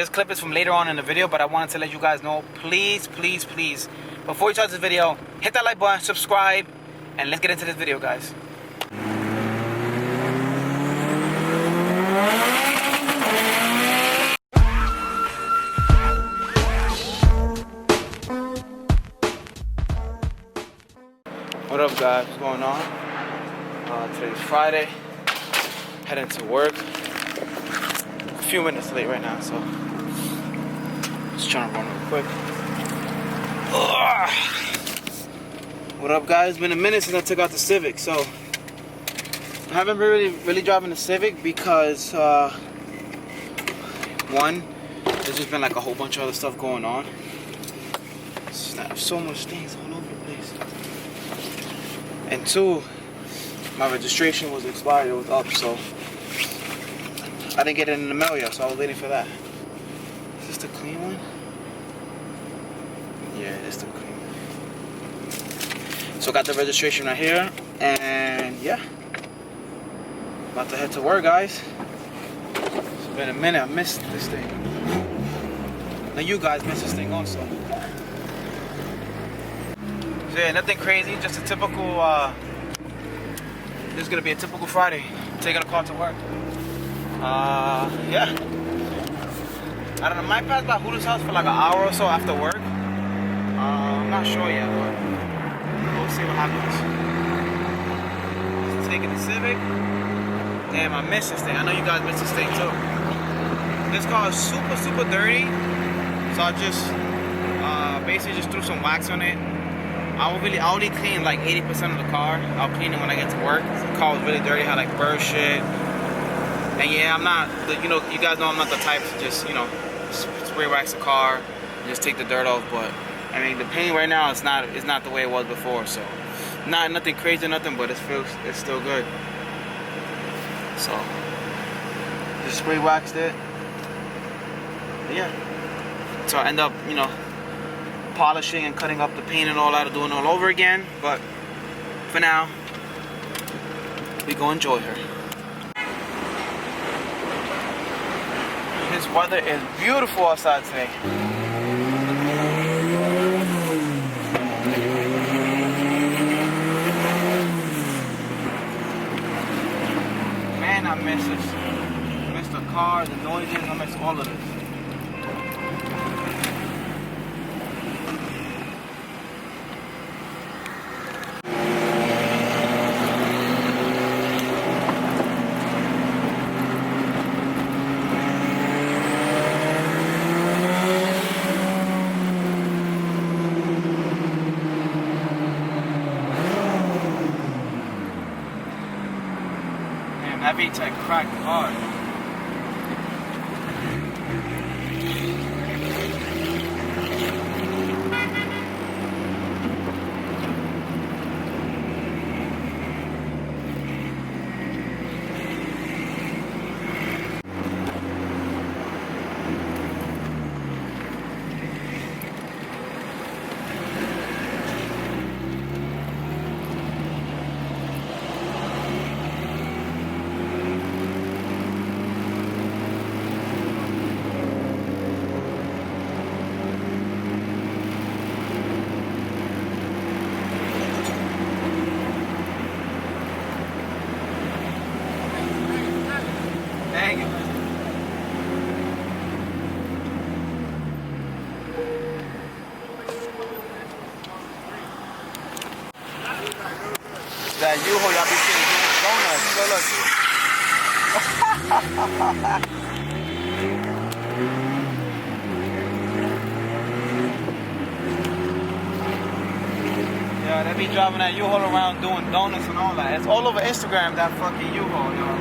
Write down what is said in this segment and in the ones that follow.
This clip is from later on in the video, but I wanted to let you guys know, please, please, please, before you start this video, hit that like button, subscribe, and let's get into this video, guys. What up, guys? What's going on? Today's Friday. Heading to work. A few minutes late right now, so just trying to run real quick. Ugh. What up, guys? It's been a minute since I took out the Civic, so I haven't really driving the Civic because one, there's just been like a whole bunch of other stuff going on. So much things all over the place. And two, my registration was expired, it was up, so I didn't get it in the mail yet, so I was waiting for that. Is this the clean one? Yeah, it's the clean one. So got the registration right here, and yeah. About to head to work, guys. It's been a minute, I missed this thing. Now you guys missed this thing also. So yeah, nothing crazy, just a typical, this is gonna be a typical Friday. Taking a car to work. Yeah. I don't know, might pass by Hulu's house for like an hour or so after work. I'm not sure yet, but we'll see what happens. Just taking the Civic. Damn, I miss this thing. I know you guys miss this thing too. This car is super, super dirty. So I just, basically just threw some wax on it. I only clean like 80% of the car. I'll clean it when I get to work. The car was really dirty, had like bird shit. And yeah, I'm not, you guys know I'm not the type to just, spray wax the car and just take the dirt off. But I mean, the paint right now it's not the way it was before. So nothing crazy, nothing, but it's still good. So just spray waxed it. But yeah. So I end up, polishing and cutting up the paint and all that, doing it all over again. But for now, we go enjoy her. This weather is beautiful outside today. Man, I miss this. I miss the car, the noises, I miss all of this. That VTEC cracked hard. That U-Haul y'all be seeing donuts. Go look. Yeah, they be driving that U-Haul around doing donuts and all that. It's all over Instagram, that fucking U-Haul, yo.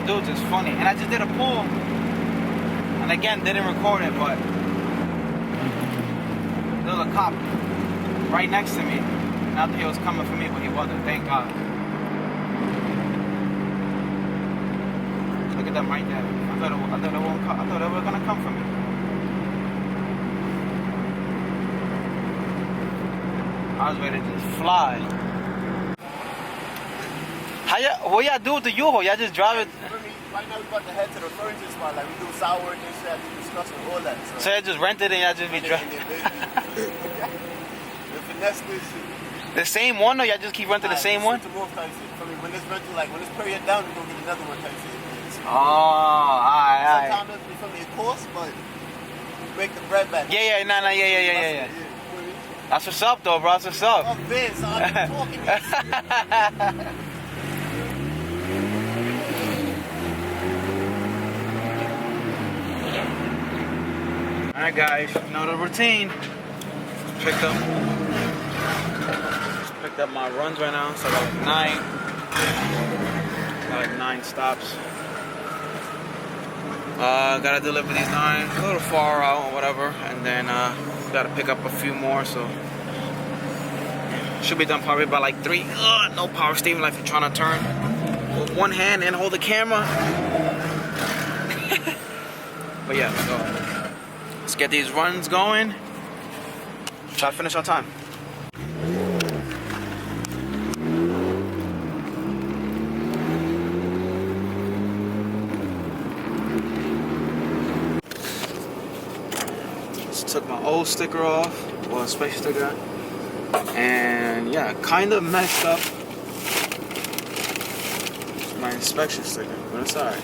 Dudes, it's funny. And I just did a pull. And again, didn't record it, but there was a cop right next to me. And I thought he was coming for me, but he wasn't. Thank God. Look at them right there. I thought they were gonna come for me. I was ready to just fly. What y'all do with the U-Haul? Y'all just drive it? right now we're about to head to the furniture spot. Like we do sour and shit. I do discussing all that. So I just rented it and y'all just be driving. The finesse this shit. The same one, or y'all just keep renting the same one? When this rental, like when this period down, we go get another one type shit. Oh, alright. Sometimes it's from the course, but we break the bread back. Yeah. That's what's up, though, bro. That's what's up. Oh, Vince, I'm talking. Alright, guys, you know the routine. Picked up my runs right now, so I got like 9 stops. Gotta deliver these 9, a little far out or whatever, and then gotta pick up a few more, so should be done probably by like 3. No power steering, like if you're trying to turn with one hand and hold the camera. But yeah, so let's get these runs going. Try to finish on time. Took my old sticker off, well, special sticker, and yeah, kind of messed up my inspection sticker, but it's alright.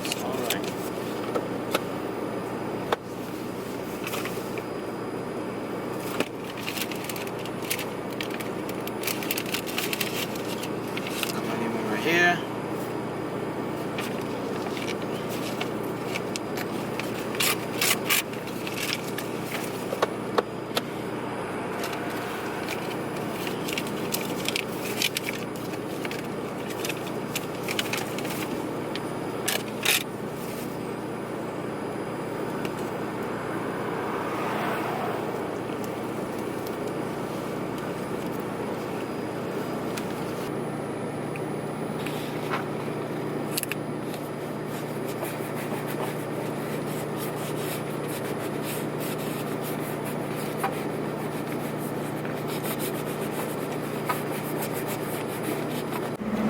It's alright. Got my name over here.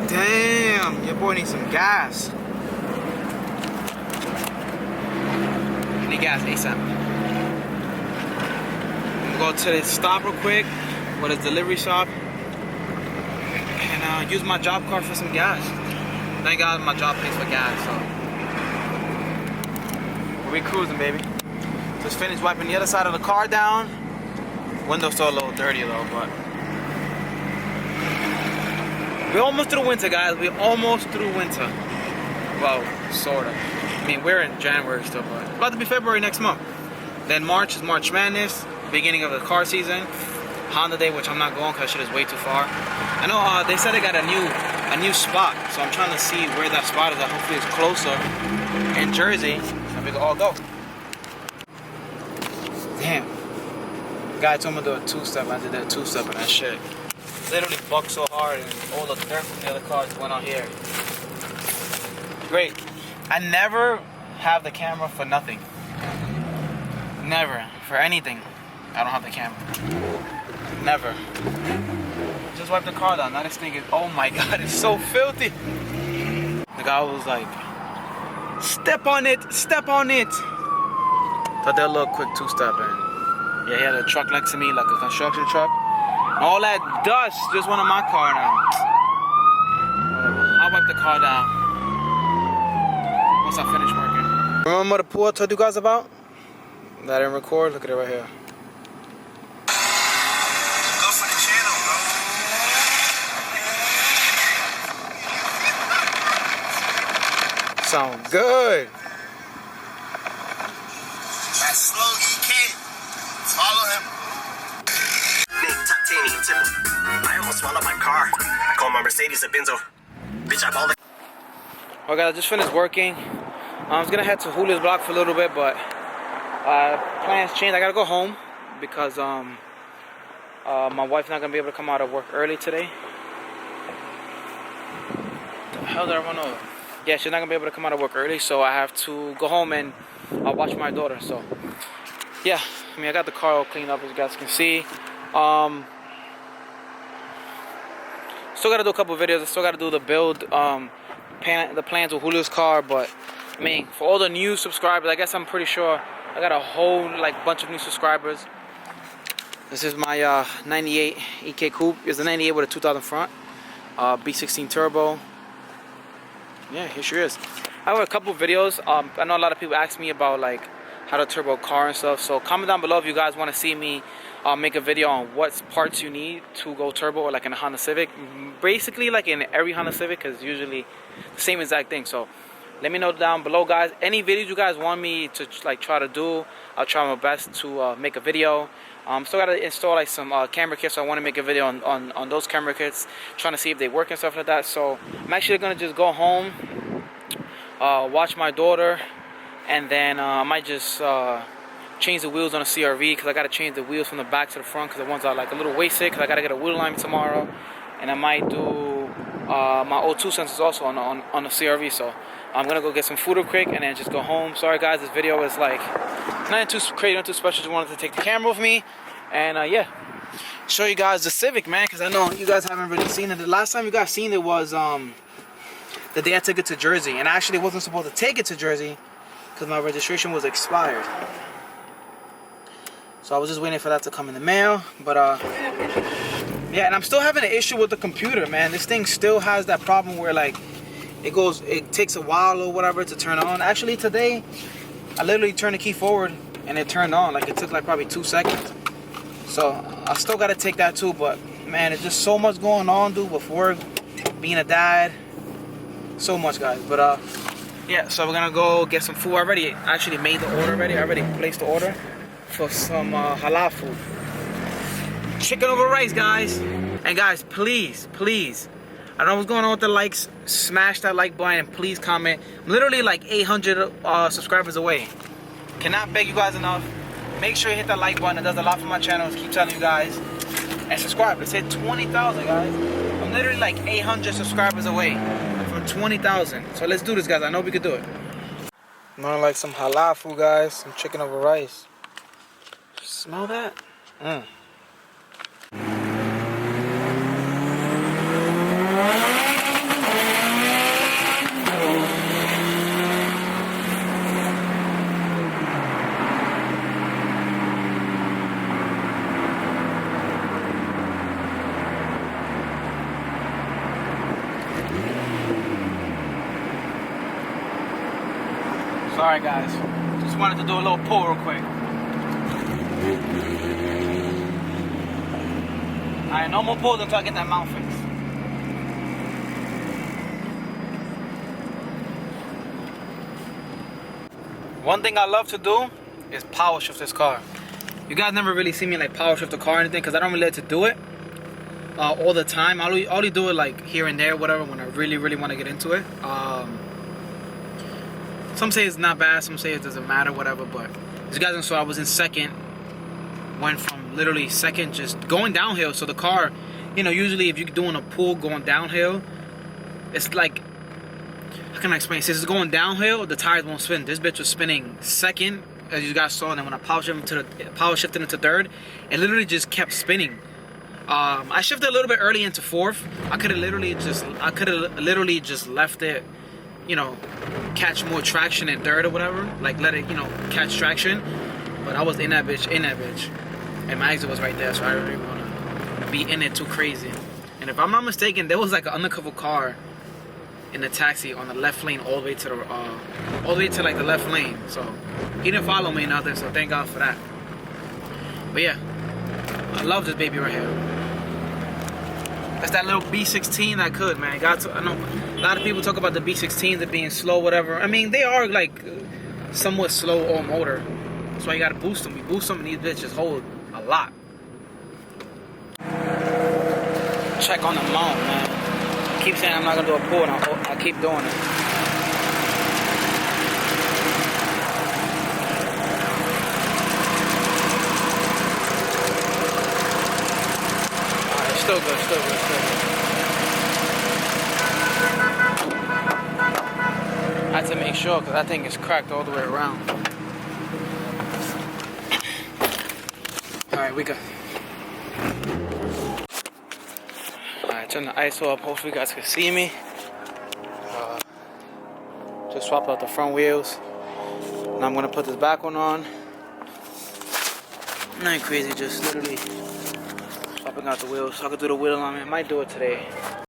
Damn, your boy needs some gas. I need gas ASAP. I'm gonna go to the stop real quick with a delivery shop and use my job card for some gas. Thank God my job pays for gas, so we cruising, baby. Just finished wiping the other side of the car down. Window's still a little dirty though, but we're almost through winter, guys. We're almost through winter. Well, sort of. I mean, we're in January still, but it's about to be February next month. Then March is March Madness, beginning of the car season. Honda Day, which I'm not going because shit is way too far. I know they said they got a new spot, so I'm trying to see where that spot is. Hopefully it's closer in Jersey, and we can all go. Damn. The guy told me to do a 2-step. I did that 2-step and that shit literally bucked so hard, and all the dirt from the other cars went on here. Great. I never have the camera for nothing. Never. For anything, I don't have the camera. Never. Just wipe the car down. Now this thing is, oh my God, it's so filthy. The guy was like, step on it, step on it. Thought they'd a little quick 2-step in. Yeah, he had a truck next to me, like a construction truck. All that dust just went on my car now. I'll wipe the car down once I finish working. Remember the pool I told you guys about? That I didn't record? Look at it right here. Go for the channel, bro. Sound good. That's slow EK. Follow him. I almost swallowed my car. I call my Mercedes a Benzo. Bitch, I balled it. Okay, I just finished working. I was gonna head to Julio's block for a little bit, but plans changed. I gotta go home because my wife's not gonna be able to come out of work early today. The hell did I run over? Yeah, she's not gonna be able to come out of work early, so I have to go home and watch my daughter. So yeah, I mean, I got the car all cleaned up, as you guys can see. Still gotta do a couple videos. I still gotta do the build, the plans with Julio's car. But I mean, for all the new subscribers, I guess I'm pretty sure I got a whole like bunch of new subscribers. This is my 98 EK Coupe. It's a 98 with a 2000 front, B16 turbo. Yeah, here she is. I have a couple videos. I know a lot of people ask me about like how to turbo a car and stuff. So comment down below if you guys want to see me make a video on what parts you need to go turbo, or like in a Honda Civic. Basically like in every Honda Civic, because usually the same exact thing. So let me know down below, guys. Any videos you guys want me to like try to do, I'll try my best to make a video. Still gotta install like some camera kits, so I want to make a video on those camera kits, trying to see if they work and stuff like that. So I'm actually gonna just go home, watch my daughter, and then I might just change the wheels on a CRV, because I gotta change the wheels from the back to the front, because the ones are like a little wasted, because I gotta get a wheel alignment tomorrow. And I might do my O2 sensors also on the CRV. So I'm gonna go get some food real quick and then just go home. Sorry guys, this video is like nothing too crazy, nothing too special. Just wanted to take the camera with me and yeah, show you guys the Civic, man, because I know you guys haven't really seen it. The last time you guys seen it was the day I took it to Jersey, and I actually wasn't supposed to take it to Jersey because my registration was expired. So I was just waiting for that to come in the mail. But yeah, and I'm still having an issue with the computer, man. This thing still has that problem where like it takes a while or whatever to turn on. Actually today I literally turned the key forward and it turned on. Like it took like probably 2 seconds. So I still gotta take that too. But man, it's just so much going on, dude, with work, being a dad, so much, guys. But yeah, so we're gonna go get some food. I already actually made the order already. I already placed the order for some halal food. Chicken over rice, guys. And guys, please, I don't know what's going on with the likes. Smash that like button and please comment. I'm literally like 800 subscribers away. Cannot beg you guys enough. Make sure you hit that like button. It does a lot for my channel. Keep telling you guys. And subscribe. Let's hit 20,000, guys. I'm literally like 800 subscribers away from 20,000. So let's do this, guys. I know we could do it. I'm gonna like some halal food, guys. Some chicken over rice. Smell that? Sorry guys, just wanted to do a little pull real quick. Alright, no more pulls until I get that mount fixed. One thing I love to do is power shift this car. You guys never really see me like power shift the car or anything, because I don't really like to do it all the time. I only do it like here and there, whatever, when I really want to get into it. Some say it's not bad, some say it doesn't matter, whatever. But as you guys know, I was in second. Went from literally second just going downhill. So the car, you know, usually if you're doing a pull going downhill, it's like, how can I explain? Since it's going downhill, the tires won't spin. This bitch was spinning second, as you guys saw, and then when I power shifted into third, it literally just kept spinning. I shifted a little bit early into fourth. I could have literally just left it, you know, catch more traction in third or whatever, like let it, you know, catch traction. But I was in that bitch, and my exit was right there, so I didn't really want to be in it too crazy. And if I'm not mistaken, there was like an undercover car in the taxi on the left lane all the way to like the left lane. So he didn't follow me or nothing, so thank God for that. But yeah, I love this baby right here. That's that little B16 I could, man. I know a lot of people talk about the B16s, that being slow, whatever. I mean, they are like somewhat slow all motor. That's why you gotta boost them. You boost them and these bitches hold a lot. Check on the mount, man. I keep saying I'm not gonna do a pull, and I keep doing it. Alright, still good. I had to make sure, because that thing is cracked all the way around. Alright, we go. Alright, Turn the ISO up, hopefully you guys can see me. Just swapped out the front wheels. Now I'm gonna put this back one on. Nothing crazy, just literally swapping out the wheels. So I could do the wheel alignment. Might do it today.